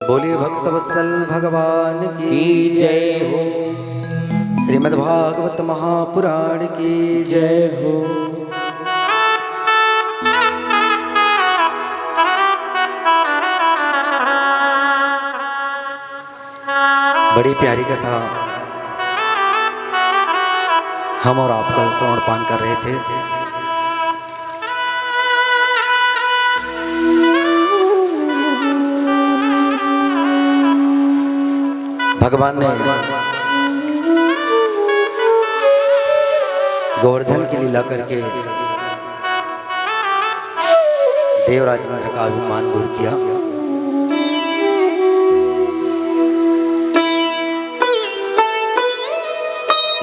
बोलिए भक्तवत्सल भगवान की जय हो। श्रीमद् भागवत महापुराण की जय हो। बड़ी प्यारी कथा हम और आप कल श्रवण पान कर रहे थे। भगवान ने गोवर्धन की लीला करके देवराज इंद्र का अभिमान दूर किया।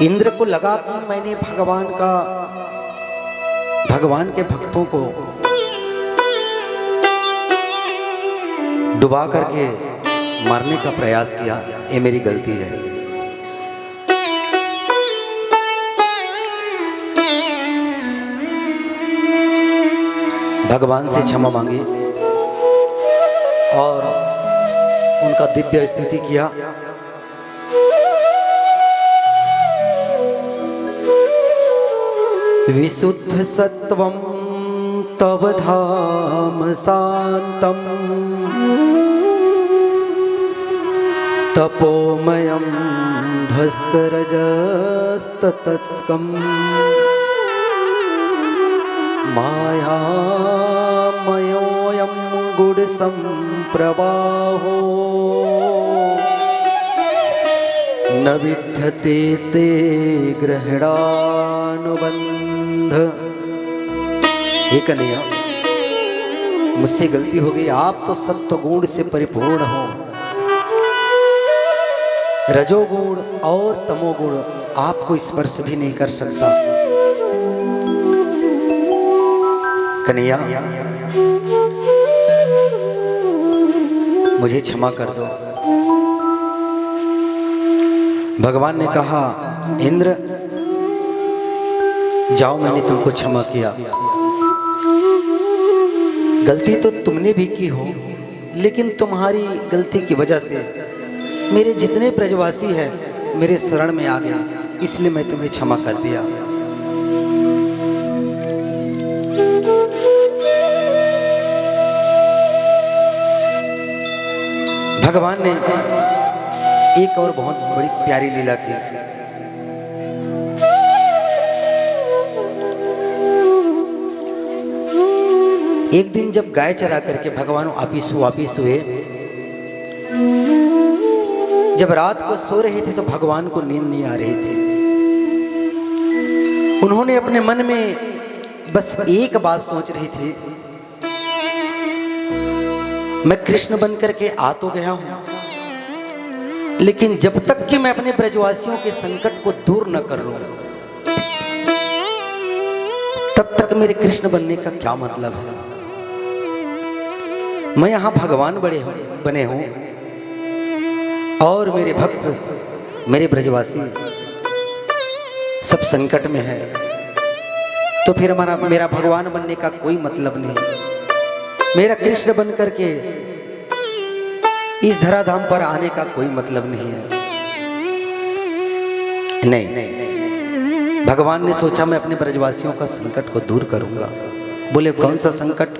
इंद्र को लगा कि मैंने भगवान के भक्तों को डुबा करके मारने का प्रयास किया, ये मेरी गलती है। भगवान से क्षमा मांगी और उनका दिव्य स्तुति किया। विशुद्ध सत्वं तव धाम शांतम् तपोमयं ध्वस्तरजस्ततस्कम् मायामयोऽयं गुडसंप्रवाहो न विद्यते ते ग्रहणानुबंध। हे कन्हैया, मुझसे गलती हो गई। आप तो सत्व गुण से परिपूर्ण हो, रजोगुण और तमोगुण आपको स्पर्श भी नहीं कर सकता। कन्हैया, मुझे क्षमा कर दो। भगवान ने कहा, इंद्र जाओ, मैंने तुमको क्षमा किया। गलती तो तुमने भी की हो, लेकिन तुम्हारी गलती की वजह से मेरे जितने ब्रजवासी हैं मेरे शरण में आ गया, इसलिए मैं तुम्हें क्षमा कर दिया। भगवान ने एक और बहुत बड़ी प्यारी लीला की। एक दिन जब गाय चरा करके भगवान वापिस हुए, जब रात को सो रहे थे तो भगवान को नींद नहीं आ रही थी। उन्होंने अपने मन में बस एक बात सोच रहे थे, मैं कृष्ण बन करके आ तो गया हूं, लेकिन जब तक कि मैं अपने ब्रजवासियों के संकट को दूर न कर लूं, तब तक मेरे कृष्ण बनने का क्या मतलब है। मैं यहां भगवान बने हूं और मेरे भक्त, मेरे ब्रजवासी सब संकट में है, तो फिर मेरा भगवान बनने का कोई मतलब नहीं। मेरा कृष्ण बन करके इस धराधाम पर आने का कोई मतलब नहीं है। नहीं, भगवान ने सोचा मैं अपने ब्रजवासियों का संकट को दूर करूंगा। बोले कौन सा संकट?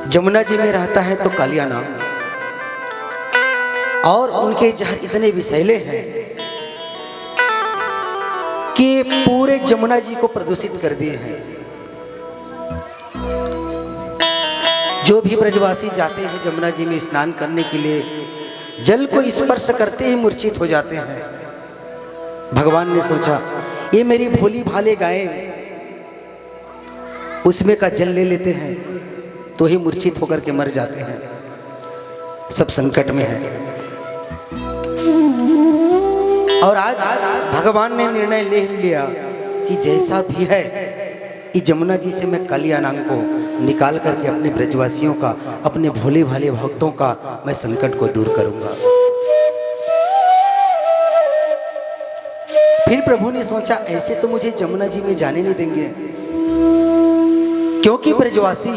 जमुना जी में रहता है तो कालिया नाग, और उनके जहर इतने विषैले हैं कि पूरे जमुना जी को प्रदूषित कर दिए हैं। जो भी ब्रजवासी जाते हैं जमुना जी में स्नान करने के लिए, जल को स्पर्श करते ही मूर्छित हो जाते हैं। भगवान ने सोचा ये मेरी भोली भाले गायें उसमें का जल ले लेते हैं तो ही मूर्छित होकर के मर जाते हैं, सब संकट में है। और आज भगवान ने निर्णय ले लिया कि जैसा भी है इस जमुना जी से मैं कालिया नाग को निकाल करके अपने ब्रजवासियों का, अपने भोले भाले भक्तों का मैं संकट को दूर करूंगा। फिर प्रभु ने सोचा ऐसे तो मुझे जमुना जी में जाने नहीं देंगे, क्योंकि ब्रजवासी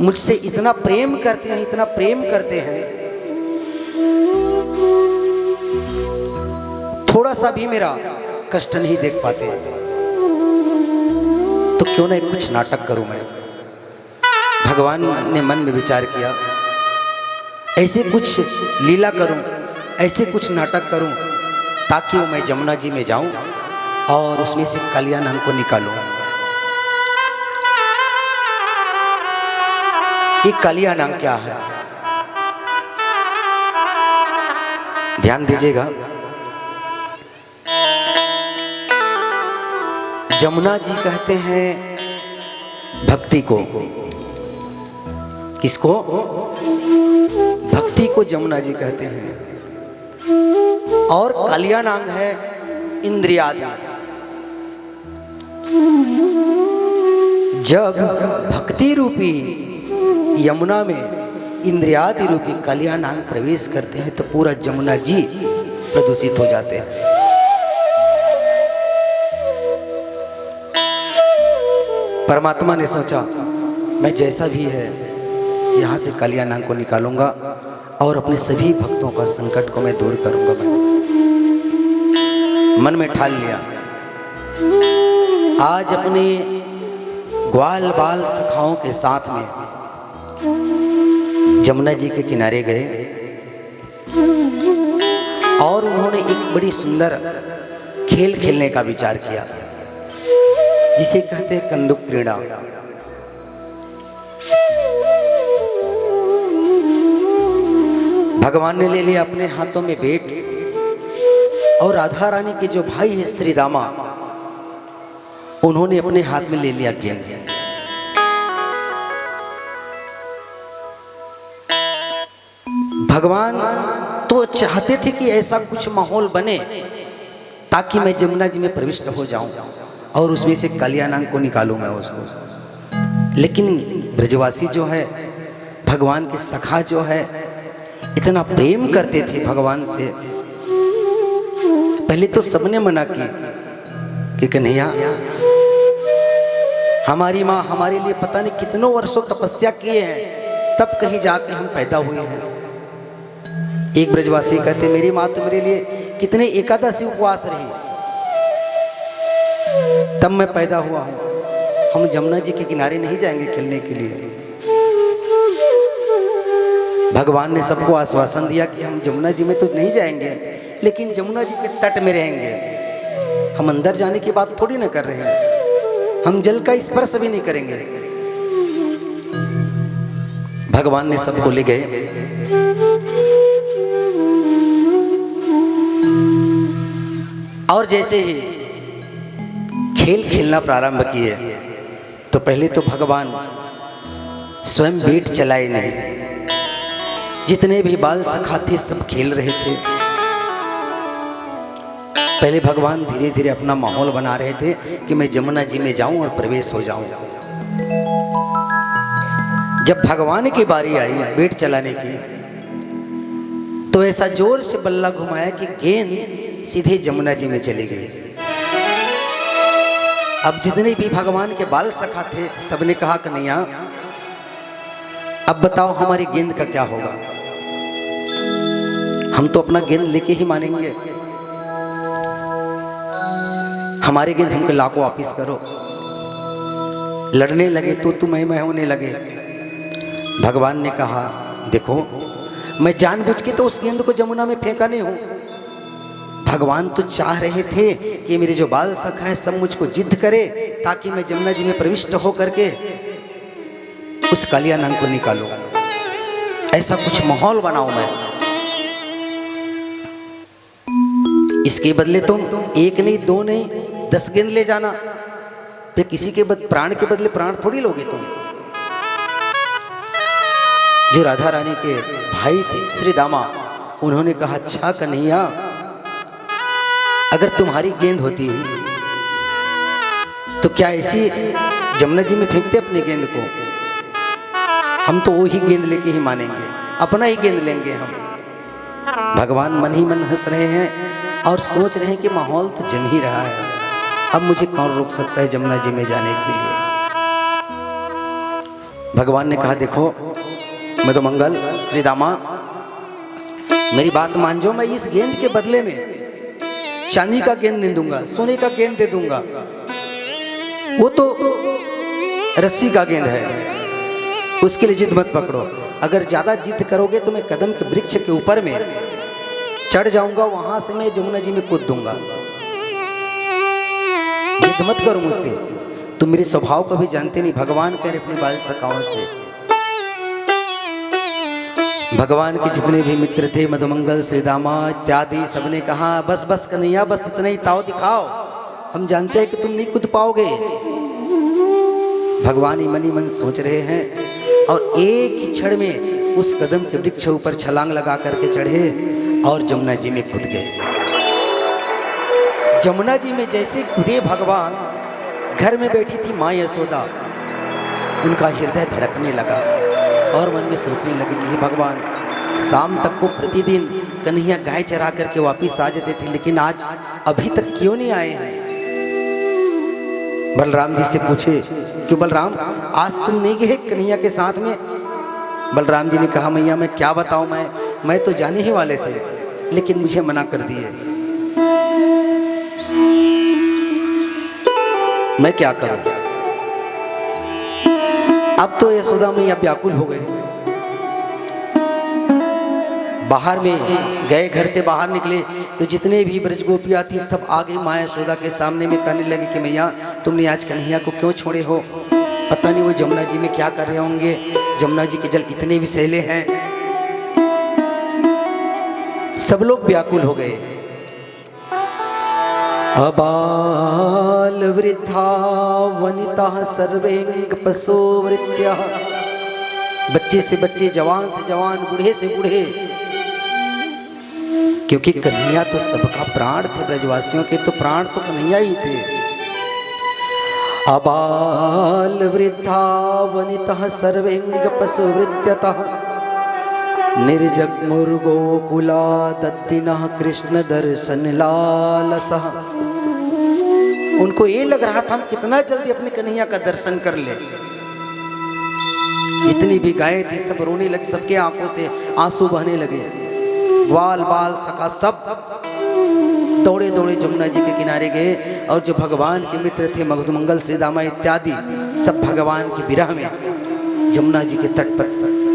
मुझसे इतना प्रेम करते हैं, इतना प्रेम करते हैं, थोड़ा सा भी मेरा कष्ट नहीं देख पाते, तो क्यों ना कुछ नाटक करूं मैं। भगवान ने मन में विचार किया, ऐसे कुछ लीला करूं, ऐसे कुछ नाटक करूं, ताकि मैं जमुना जी में जाऊं और उसमें से कालिया नाग को निकालूं। ये कालिया नाग क्या है, ध्यान दीजिएगा। जमुना जी कहते हैं भक्ति को, किसको? भक्ति को जमुना जी कहते हैं। और कालिया नाग है इंद्रियादि। जब भक्ति रूपी यमुना में इंद्रियादि रूपी कालिया नाग प्रवेश करते हैं तो पूरा जमुना जी प्रदूषित हो जाते हैं। परमात्मा ने सोचा, मैं जैसा भी है यहाँ से कालिया नाग को निकालूंगा और अपने सभी भक्तों का संकट को मैं दूर करूंगा। मैं मन में ठान लिया, आज अपने ग्वाल बाल सखाओं के साथ में जमुना जी के किनारे गए और उन्होंने एक बड़ी सुंदर खेल खेलने का विचार किया, जिसे कहते हैं कंदुक क्रीड़ा। भगवान ने ले लिया अपने हाथों में बेट और राधा रानी के जो भाई है श्री दामा, उन्होंने अपने हाथ में ले लिया गेंद। भगवान तो चाहते थे कि ऐसा कुछ माहौल बने ताकि मैं जमुना जी में प्रविष्ट हो जाऊं और उसमें से कालिया नाग को निकालूं मैं उसको। लेकिन ब्रजवासी जो है, भगवान के सखा जो है, इतना प्रेम करते थे भगवान से। पहले तो सबने मना की कि कन्हैया, हमारी माँ हमारे लिए पता नहीं कितनों वर्षों तपस्या किए हैं, तब कहीं जाके हम पैदा हुए हैं। एक ब्रजवासी कहते, मेरी माँ तो मेरे लिए कितने एकादशी उपवास रही, तब मैं पैदा हुआ हूँ। हम जमुना जी के किनारे नहीं जाएंगे खेलने के लिए। भगवान ने सबको आश्वासन दिया कि हम जमुना जी में तो नहीं जाएंगे, लेकिन जमुना जी के तट में रहेंगे। हम अंदर जाने की बात थोड़ी ना कर रहे हैं, हम जल का स्पर्श भी नहीं करेंगे। भगवान ने सबको ले गए और जैसे ही खेल खेलना प्रारंभ किए तो पहले तो भगवान स्वयं बेट चलाए नहीं, जितने भी बाल सखा थे सब खेल रहे थे। पहले भगवान धीरे धीरे अपना माहौल बना रहे थे कि मैं जमुना जी में जाऊं और प्रवेश हो जाऊं। जब भगवान की बारी आई बेट चलाने की तो ऐसा जोर से बल्ला घुमाया कि गेंद सीधे जमुना जी में चली गई। अब जितने भी भगवान के बाल सखा थे सबने कहा, कन्हैया अब बताओ हमारी गेंद का क्या होगा। हम तो अपना गेंद लेके ही मानेंगे, हमारी गेंद हमको लाको वापिस करो। लड़ने लगे तो मैं होने लगे। भगवान ने कहा, देखो मैं जानबूझ के तो उस गेंद को जमुना में फेंका नहीं हूं। भगवान तो चाह रहे थे कि मेरे जो बाल सखा है सब मुझको जिद करे ताकि मैं जमुना जी में प्रविष्ट हो करके उस कालिया नाग को निकालूं। ऐसा कुछ माहौल बनाऊं मैं। इसके बदले तुम एक नहीं, दो नहीं, 10 गेंद ले जाना। फिर किसी के प्राण के बदले प्राण थोड़ी लोगे तुम। जो राधा रानी के भाई थे श्री दामा, उन्होंने कहा, अच्छा कन्हैया, अगर तुम्हारी गेंद होती तो क्या ऐसी जमुना जी में फेंकते अपनी गेंद को? हम तो वही गेंद लेके ही मानेंगे, अपना ही गेंद लेंगे हम। भगवान मन ही मन हंस रहे हैं और सोच रहे हैं कि माहौल तो जम ही रहा है, अब मुझे कौन रोक सकता है जमुना जी में जाने के लिए। भगवान ने कहा देखो मधुमंगल श्री दामा, मेरी बात मान जाओ, मैं इस गेंद के बदले में चांदी का गेंद नहीं दूंगा, सोने का गेंद दे दूंगा। वो तो रस्सी का गेंद है, उसके लिए जिद मत पकड़ो। अगर ज्यादा जिद करोगे तो मैं कदम के वृक्ष के ऊपर में चढ़ जाऊंगा, वहां से मैं जमुना जी में कूद दूंगा। जिद मत करो मुझसे, तुम मेरे स्वभाव को भी जानते नहीं। भगवान कह रहे अपने बाल सखाओं से। भगवान के जितने भी मित्र थे, मधुमंगल श्रीदामा इत्यादि, सबने कहा बस बस कन्हैया, बस इतना ही ताव दिखाओ, हम जानते हैं कि तुम नहीं कूद पाओगे। भगवान ही मन सोच रहे हैं और एक ही क्षण में उस कदम के वृक्ष ऊपर छलांग लगा करके चढ़े और जमुना जी में कूद गए। जमुना जी में जैसे कूदे भगवान, घर में बैठी थी माँ यशोदा, उनका हृदय धड़कने लगा और मन में सोचने लगे कि हे भगवान, शाम तक को प्रतिदिन कन्हैया गाय चरा करके वापिस आ जाते थे, लेकिन आज अभी तक क्यों नहीं आए हैं। बलराम जी से पूछे कि बलराम आज तुम नहीं गए कन्हैया के साथ में। बलराम जी ने कहा मैया मैं क्या बताऊं, मैं तो जाने ही वाले थे, लेकिन मुझे मना कर दिए, मैं क्या करूं। अब तो यशोदा मैया व्याकुल हो गए। बाहर में गए, घर से बाहर निकले तो जितने भी ब्रजगोपियाँ थी सब आ गई माँ यशोदा के सामने में, कहने लगी कि मैया तुमने आज कन्हैया को क्यों छोड़े हो, पता नहीं वो जमुना जी में क्या कर रहे होंगे, जमुना जी के जल इतने विषैले हैं। सब लोग व्याकुल हो गए। अबाल वृद्धा वनिता सर्वेंग पशो वृत्या, बच्चे से बच्चे, जवान से जवान, बूढ़े से बूढ़े, क्योंकि कन्हैया तो सबका प्राण थे, ब्रजवासियों के तो प्राण तो कन्हैया ही थे। अबाल वृद्धा वनिता सर्वेंग पशु वृत्यतः निर्जग्मुर्गोकुला दत्तिनः कृष्ण दर्शन लालसः। उनको ये लग रहा था हम कितना जल्दी अपने कन्हैया का दर्शन कर ले। जितनी भी गायें थी सब रोने लगी, सबके आंखों से आंसू बहने लगे। ग्वाल बाल सखा सब दौड़े दौड़े जमुना जी के किनारे गए और जो भगवान के मित्र थे मधुमंगल श्रीदामा इत्यादि सब भगवान की विरह में जमुना जी के तट पर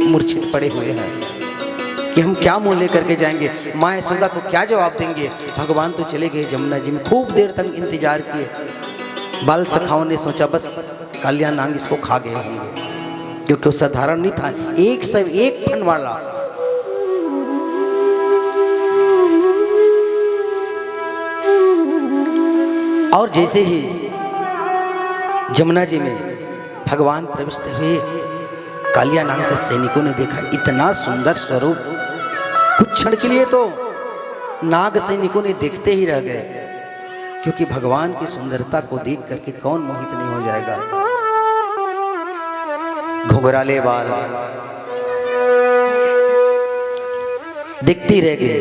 मूर्छित पड़े हुए हैं कि हम क्या मुँह लेकर के जाएंगे, माँ यशोदा को क्या जवाब देंगे। भगवान तो चले गए जमुना जी में, खूब देर तक इंतजार किए। बाल सखाओं ने सोचा बस कालिया नांग इसको खा गए होंगे, क्योंकि वो साधारण नहीं था, एक फन वाला। और जैसे ही जमुना जी में भगवान प्रविष्ट हुए, कालिया नाम के सैनिकों ने देखा इतना सुंदर स्वरूप, कुछ क्षण के लिए तो नाग सैनिकों ने देखते ही रह गए, क्योंकि भगवान की सुंदरता को देख करके कौन मोहित नहीं हो जाएगा। घुंघराले बाल दिखती रह गई।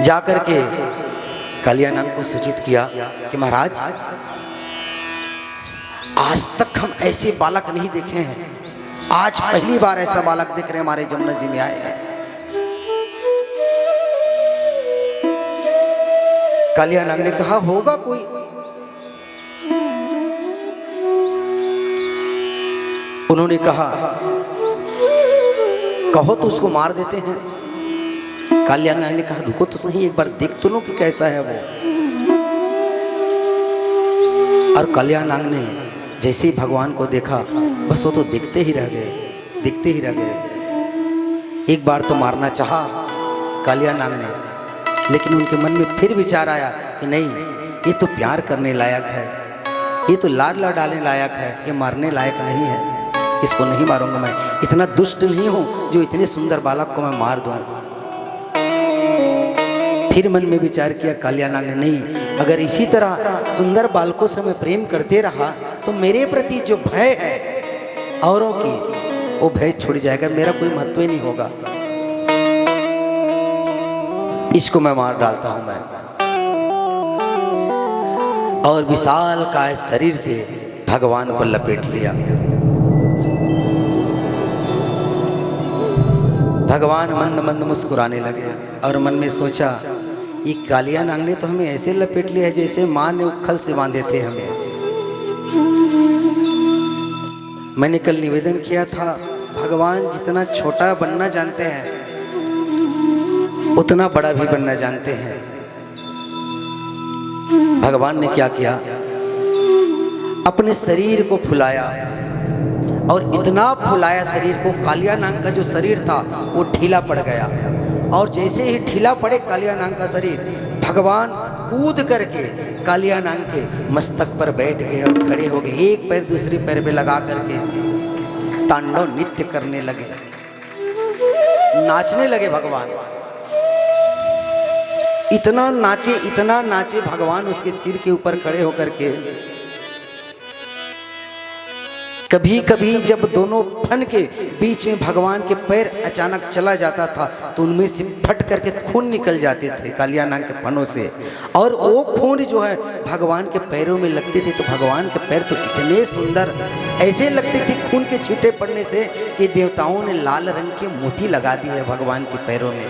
जाकर के कालिया नाग को सूचित किया कि महाराज आज तक हम ऐसे बालक नहीं देखे हैं, आज पहली बार ऐसा बालक देख रहे हैं, हमारे जमुना जी में आए हैं। कालिया नाग ने कहा होगा कोई। उन्होंने कहा कहो तो उसको मार देते हैं। कालिया नाग ने कहा रुको तो सही, एक बार देख तो लो कि कैसा है वो। और कालिया नाग ने जैसे ही भगवान को देखा बस वो तो दिखते ही रह गए। एक बार तो मारना चाहा कालिया नाग ने, लेकिन उनके मन में फिर विचार आया कि नहीं, ये तो प्यार करने लायक है, ये तो लाड डालने लायक है, ये मारने लायक नहीं है, इसको नहीं मारूंगा। मैं इतना दुष्ट नहीं हूं जो इतने सुंदर बालक को मैं मार दूं। फिर मन में विचार किया कालिया नाग ने, नहीं, अगर इसी तरह सुंदर बालकों से मैं प्रेम करते रहा तो मेरे प्रति जो भय है औरों की, वो भय छूट जाएगा, मेरा कोई महत्व ही नहीं होगा, इसको मैं मार डालता हूं मैं। और विशाल काय शरीर से भगवान को लपेट लिया। भगवान मंद मंद मुस्कुराने लगे और मन में सोचा, ये कालिया नाग ने तो हमें ऐसे लपेट लिया जैसे माँ ने उखल से बांधे थे हमें। मैंने कल निवेदन किया था, भगवान जितना छोटा बनना जानते हैं उतना बड़ा भी बनना जानते हैं। भगवान ने क्या किया, अपने शरीर को फुलाया और इतना फुलाया शरीर को, कालिया नाग का जो शरीर था वो ढीला पड़ गया। और जैसे ही ढीला पड़े कालिया नाग का शरीर, भगवान कूद करके कालिया नाग के मस्तक पर बैठ गए और खड़े हो गए। एक पैर दूसरे पैर पे लगा करके तांडव नृत्य करने लगे, नाचने लगे भगवान। इतना नाचे भगवान उसके सिर के ऊपर खड़े होकर के। कभी कभी जब दोनों फन के बीच में भगवान के पैर अचानक चला जाता था तो उनमें से फट करके खून निकल जाते थे कालिया नाग के फनों से, और वो खून जो है भगवान के पैरों में लगते थे। तो भगवान के पैर तो इतने सुंदर ऐसे लगते थे खून के छींटे पड़ने से कि देवताओं ने लाल रंग की मोती लगा दी है भगवान के पैरों में,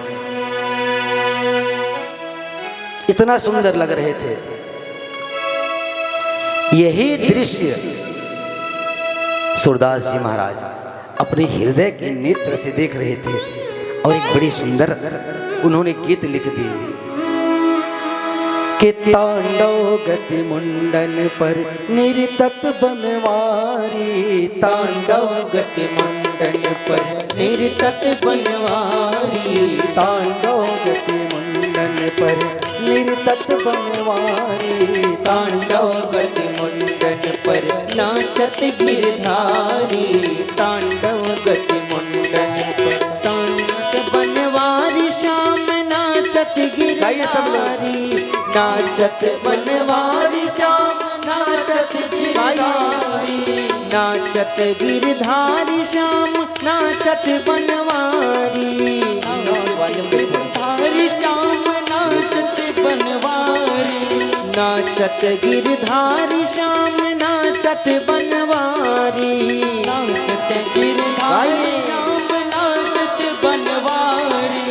इतना सुंदर लग रहे थे। यही दृश्य सूरदास जी महाराज अपने हृदय के नेत्र से देख रहे थे और एक बड़ी सुंदर उन्होंने गीत लिख दी कि तांडव गति मुंडन पर निरतत बनवारी, तांडव गति मुंडन पर निरतत बनवारी, तांडव गति मुंडन पर निरतत बनवारी, तांडव गति मुंडन पर नाचत गिरधारी, तांडव गति मुंडन पर तांडव बनवारी, श्याम नाचत गिरधारी, नाचत बनवारी, श्याम नाचत गिरधारी, नाचत गिरधारी, श्याम नाचत बनवारी, गिरधारी श्याम नाचत बनवारी, नाचत गिरधारी श्याम नाचत बनवारी, नाचत गिरधारी श्याम नाचत बनवारी,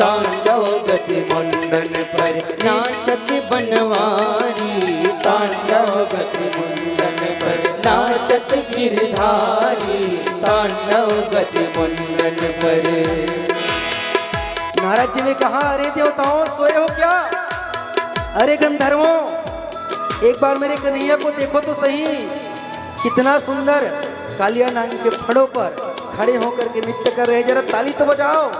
तांडव गति मुंडन पर नाचत बनवारी, तांडव गति मुंडन पर नाचत गिरधारी, तांडव गति मुंडन पर। नारद जी ने कहा, अरे देवताओं सोए हो क्या? अरे गंधर्वों, एक बार मेरे कन्हैया को देखो तो सही, कितना सुंदर कालिया नाग के फड़ों पर खड़े होकर के नृत्य कर रहे, जरा ताली तो बजाओ।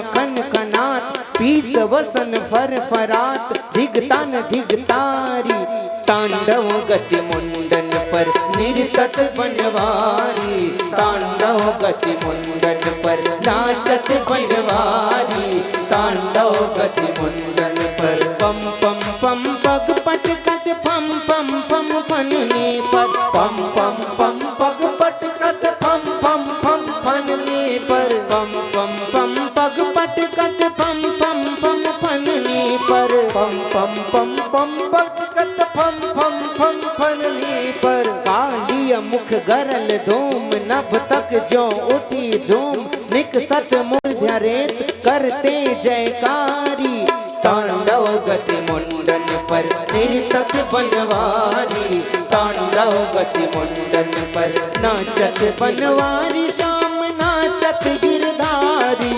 खन खनात पीत वसन फर फरात, धिगतान धिगतारी, तांडव गति मुंडन पर निरतत बनवारी, तांडव गति मुंडन पर नाचत बनवारी, तांडव गति मुंडन पर पम पम पम पग पटकत फम पम पम फनने पर, पम पम पम पग पटकत फम पम पम फनने पर, पम पम पम पग पटकत फम पम पम फनने पर, पम पम पम पम पटकत फम पम पम फनने पर, कालिया मुख गरल धूम नभ तक जो उठी झूम, निकसत मूर्ध्य रेत करते जयकारी, तांडव गति मुंडन पर निरतत बनवारी, तांडव गति मुंडन पर नाचत बनवारी, श्याम नाचत गिरधारी,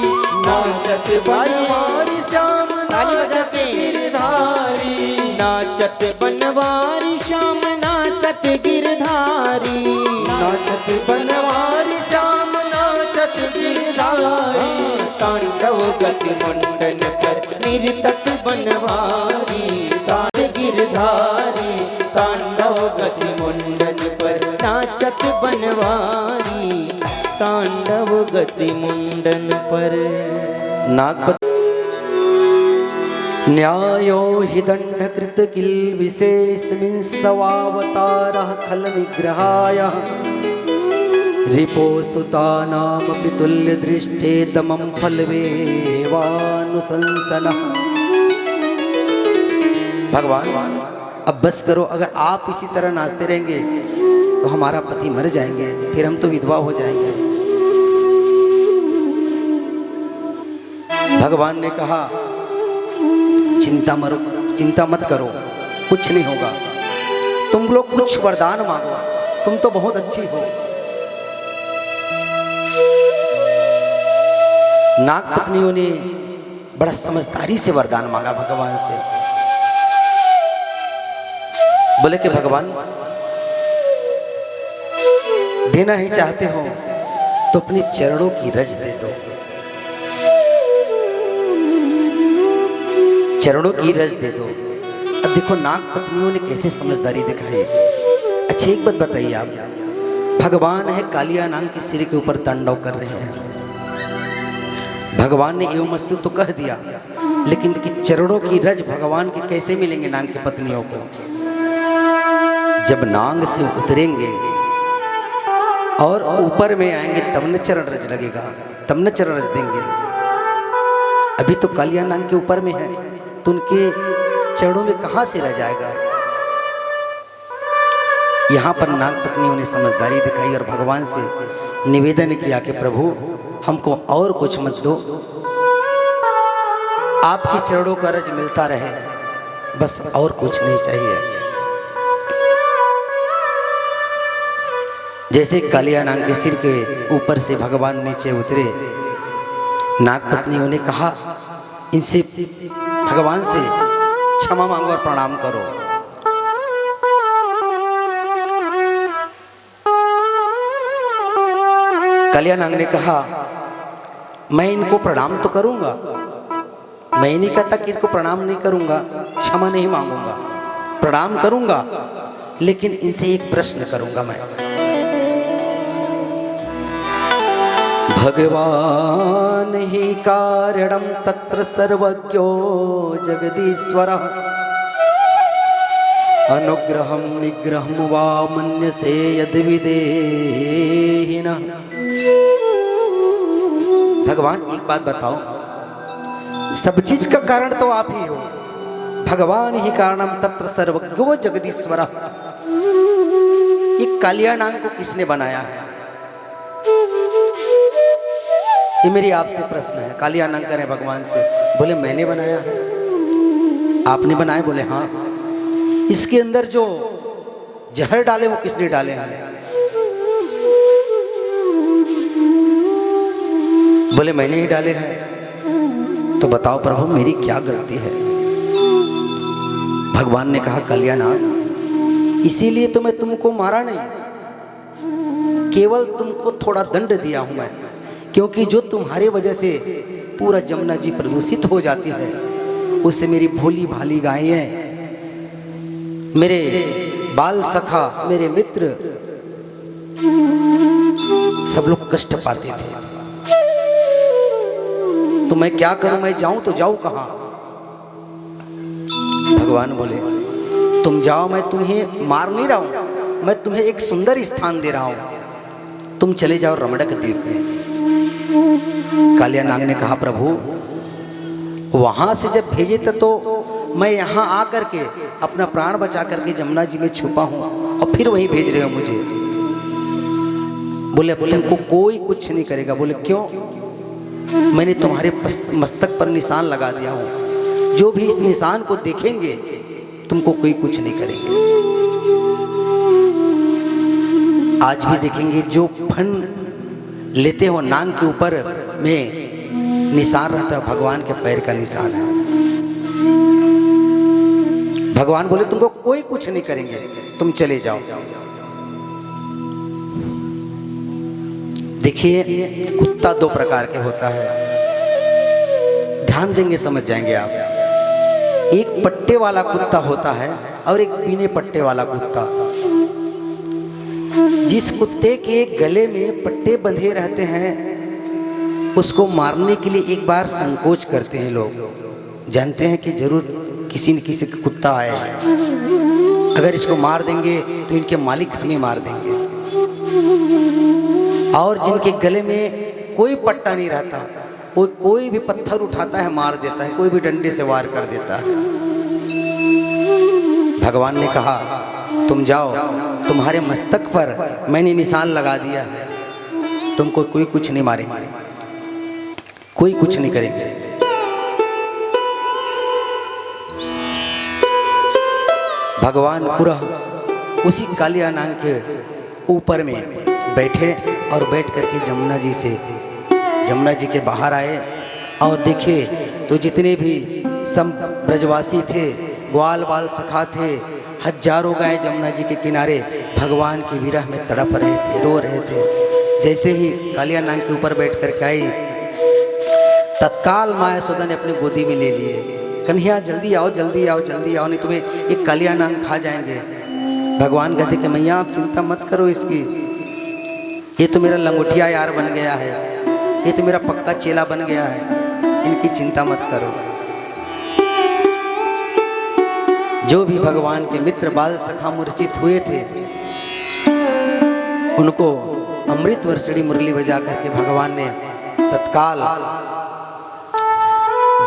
नाचत बनवारी, श्याम नाचत गिरधारी, नाचत बनवारी, श्याम नाचत गिरधारी, नाचत बनवारी, श्याम नाचत गिरधारी, तांडव गति मुंडन पर निरतत बनवारी, तांडव गिरधारी, तांडव गति मुंडन पर नाचत बनवारी, तांडव गति मुंडन पर। नागपति न्यायो हि दंडकृत किल विशेषमिंस्तवावतारः खल विग्रहाय रिपोसुतानां पितुल्य दृष्टे दमं फलवेवानुशंसनः। भगवान अब बस करो, अगर आप इसी तरह नाचते रहेंगे तो हमारा पति मर जाएंगे, फिर हम तो विधवा हो जाएंगे। भगवान ने कहा चिंता मत करो, कुछ नहीं होगा। तुम लोग कुछ वरदान मांगो, तुम तो बहुत अच्छी हो। नाग पत्नियों ने बड़ा समझदारी से वरदान मांगा भगवान से। बोले कि भगवान देना ही चाहते हो तो अपने चरणों की रज दे दो, चरणों की रज दे दो। अब देखो नाग पत्नियों ने कैसे समझदारी दिखाई। अच्छा एक बात बताइए आप, भगवान है कालिया नाग के सिर के ऊपर तांडव कर रहे हैं। भगवान ने एवं मस्तु तो कह दिया, लेकिन कि चरणों की रज भगवान के कैसे मिलेंगे नाग की पत्नियों को? जब नाग से उतरेंगे और ऊपर में आएंगे तब न चरण रज लगेगा, तब न चरण रज देंगे। अभी तो कालिया नाग के ऊपर में है तो उनके चरणों में कहां से रज आएगा? यहां पर नाग पत्नियों ने समझदारी दिखाई और भगवान से निवेदन किया कि प्रभु हमको और कुछ मत दो, आपके चरणों का रज मिलता रहे, बस और कुछ नहीं चाहिए। जैसे कालिया नाग के सिर के ऊपर से भगवान नीचे उतरे, नाग पत्नियों ने कहा इनसे भगवान से क्षमा मांगो और प्रणाम करो। कालिया नाग ने कहा मैं इनको प्रणाम तो करूंगा, मैं नहीं कहता कि इनको प्रणाम नहीं करूंगा, क्षमा नहीं मांगूंगा, प्रणाम करूंगा, लेकिन इनसे एक प्रश्न करूंगा मैं। भगवान ही कारणं तत्र सर्वज्ञो जगदीश्वरः, अनुग्रहं निग्रहं वा मन्यसे यद्विदेहिनः। भगवान एक बात बताओ, सब चीज का कारण तो आप ही हो। भगवान ही कारणं तत्र सर्वज्ञो जगदीश्वरः। ये कालिया नाग को किसने बनाया है? ये मेरी आपसे प्रश्न है। कालिया नाग करें भगवान से, बोले मैंने बनाया है। आपने बनाया? बोले हाँ। इसके अंदर जो जहर डाले वो किसने डाले हैं? बोले मैंने ही डाले हैं। तो बताओ प्रभु मेरी क्या गलती है? भगवान ने कहा कालिया नाग इसीलिए तो मैं तुमको मारा नहीं, केवल तुमको थोड़ा दंड दिया हूं मैं, क्योंकि जो तुम्हारे वजह से पूरा जमुना जी प्रदूषित हो जाती है, उससे मेरी भोली भाली गायें, मेरे बाल सखा, मेरे मित्र सब लोग कष्ट पाते थे। तो मैं क्या करूं? मैं जाऊं तो जाऊं कहां? भगवान बोले तुम जाओ, मैं तुम्हें मार नहीं रहा हूं, मैं तुम्हें एक सुंदर स्थान दे रहा हूं, तुम चले जाओ रमणक द्वीप में। कालिया नाग ने कहा प्रभु वहां से जब भेजे तो मैं यहाँ आकर के अपना प्राण बचा करके जमुना जी में छुपा हूं और फिर वहीं भेज रहे हो मुझे। बोले तुमको कोई कुछ नहीं करेगा। बोले क्यों? मैंने तुम्हारे मस्तक पर निशान लगा दिया हूं, जो भी इस निशान को देखेंगे तुमको कोई कुछ नहीं करेंगे। आज भी देखेंगे जो फन लेते हो नाग के ऊपर में निशान रहता है, भगवान के पैर का निशान है। भगवान बोले तुमको कोई कुछ नहीं करेंगे, तुम चले जाओ। देखिए कुत्ता दो प्रकार के होता है, ध्यान देंगे समझ जाएंगे आप। एक पट्टे वाला कुत्ता होता है और एक बिना पट्टे वाला कुत्ता। जिस कुत्ते के गले में पट्टे बंधे रहते हैं उसको मारने के लिए एक बार संकोच करते हैं लोग, जानते हैं कि जरूर किसी न किसी का कुत्ता आया है, अगर इसको मार देंगे तो इनके मालिक हमें मार देंगे। और जिनके गले में कोई पट्टा नहीं रहता, कोई भी पत्थर उठाता है मार देता है, कोई भी डंडे से वार कर देता है। भगवान ने कहा तुम जाओ, तुम्हारे मस्तक पर मैंने निशान लगा दिया है, तुमको कोई कुछ नहीं मारेंगे, कोई कुछ नहीं करेंगे। भगवान पूरा उसी कालिया नाग के ऊपर में बैठे और बैठ करके जमुना जी के बाहर आए और देखे तो जितने भी सब ब्रजवासी थे, ग्वाल बाल सखा थे, हजारों गाय जमुना जी के किनारे भगवान के विरह में तड़प रहे थे, रो रहे थे। जैसे ही कालिया नाग के ऊपर बैठ करके आई, तत्काल माँ यशोदा ने अपनी गोदी में ले लिए। कन्हैया जल्दी आओ जल्दी आओ जल्दी आओ, नहीं तुम्हें एक कालिया नाग खा जाएंगे। भगवान कहते कि मैया आप चिंता मत करो इसकी, ये तो मेरा लंगोटिया यार बन गया है, ये तो मेरा पक्का चेला बन गया है, इनकी चिंता मत करो। जो भी भगवान के मित्र बाल सखा मूर्छित हुए थे, उनको अमृत वर्षणी मुरली बजा करके भगवान ने तत्काल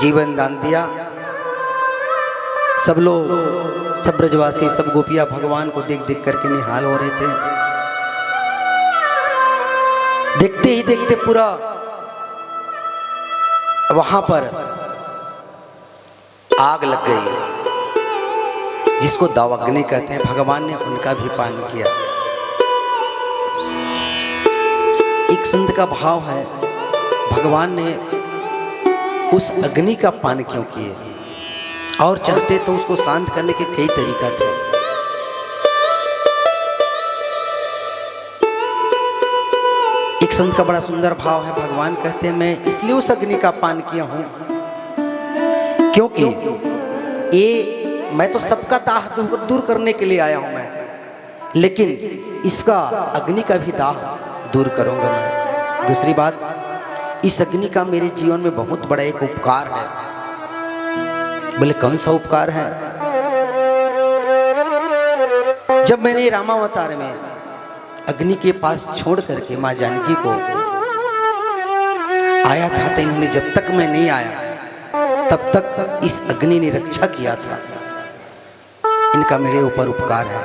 जीवन दान दिया। सब लोग, सब ब्रजवासी, सब गोपियां भगवान को देख देख करके निहाल हो रहे थे। देखते ही देखते पूरा वहां पर आग लग गई, जिसको दावाग्नि कहते हैं। भगवान ने उनका भी पान किया। एक संत का भाव है, भगवान ने उस अग्नि का पान क्यों किए, और चाहते तो उसको शांत करने के कई तरीका थे। एक संत का बड़ा सुंदर भाव है, भगवान कहते हैं मैं इसलिए उस अग्नि का पान किया हूं क्योंकि ये मैं तो सबका दाह दूर करने के लिए आया हूं मैं, लेकिन इसका अग्नि का भी दाह दूर करूंगा मैं। दूसरी बात, इस अग्नि का मेरे जीवन में बहुत बड़ा एक उपकार है। बोले कौन सा उपकार है? जब मैंने रामावतार में अग्नि के पास छोड़ करके माँ जानकी को आया था, तो इन्होंने जब तक मैं नहीं आया तब तक इस अग्नि ने रक्षा किया था। इनका मेरे ऊपर उपकार है,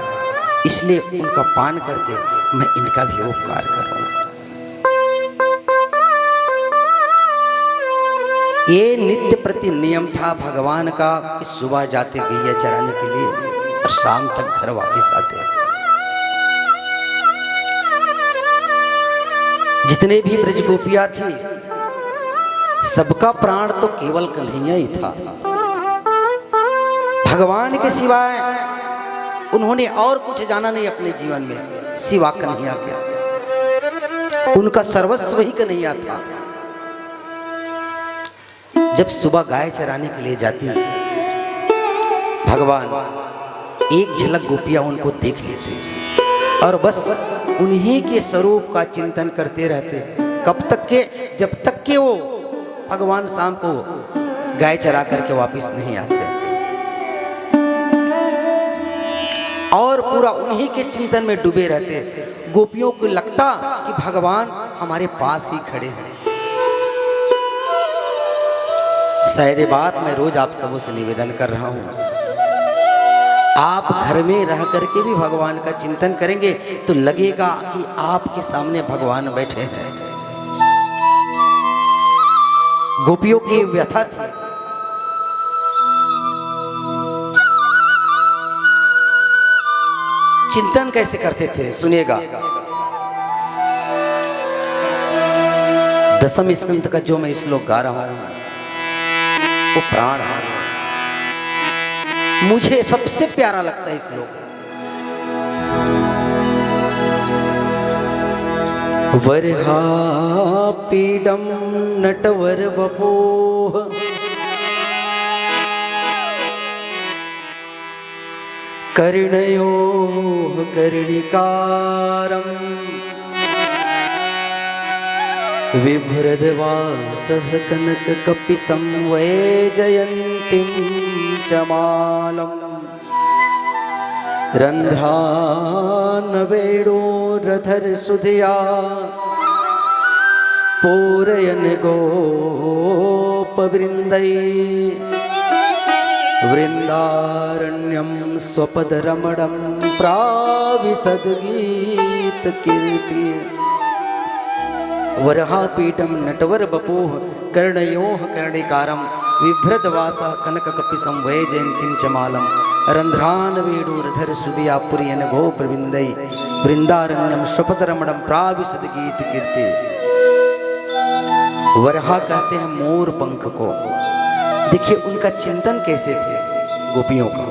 इसलिए उनका पान करके मैं इनका भी उपकार करूंगा। ये नित्य प्रति नियम था भगवान का कि सुबह जाते गैया चराने के लिए और शाम तक घर वापस आते। जितने भी ब्रज गोपियां थी, सबका प्राण तो केवल कन्हैया ही था। भगवान के सिवाय उन्होंने और कुछ जाना नहीं अपने जीवन में सिवा कन्हैया के। उनका सर्वस्व ही कन्हैया था। जब सुबह गाय चराने के लिए जाती, भगवान एक झलक गोपियां उनको देख लेते और बस उन्हीं के स्वरूप का चिंतन करते रहते। कब तक के? जब तक के वो भगवान शाम को गाय चरा करके वापस नहीं आते, और पूरा उन्हीं के चिंतन में डूबे रहते। गोपियों को लगता कि भगवान हमारे पास ही खड़े हैं। शायद ये बात मैं रोज आप सबों से निवेदन कर रहा हूं, आप घर में रह करके भी भगवान का चिंतन करेंगे तो लगेगा कि आपके सामने भगवान बैठे हैं। गोपियों की व्यथा थी। चिंतन कैसे करते थे सुनिएगा। दसम स्कंद का जो मैं श्लोक गा रहा हूं वो प्राण है, मुझे सबसे प्यारा लगता है श्लोक। वरहा पीडम नटवर वपोह कर्णयोः कर्णिकारम् विभ्रदवासः कनककपिशं वैजयन्तीं च मालम् रन्ध्रान् वेणोरधर सुधिया पूरयन गोपवृन्दै वृन्दारण्यं स्वपदरमणं प्राविशद्गीतकीर्ति वरहापीठं नटवरवपुः कर्णयोः कर्णिकारं बिभ्रतवासा कनककपिशं वैजयन्तीं च मालं रन्ध्रानवेणुरधरश्रुतिया पुरयन गोपवृन्दै वृन्दारण्यं स्वपदरमणं प्राविशद्गीतकीर्ति। वरहा कहते हैं मोर पंख को। देखिए उनका चिंतन कैसे थे गोपियों का।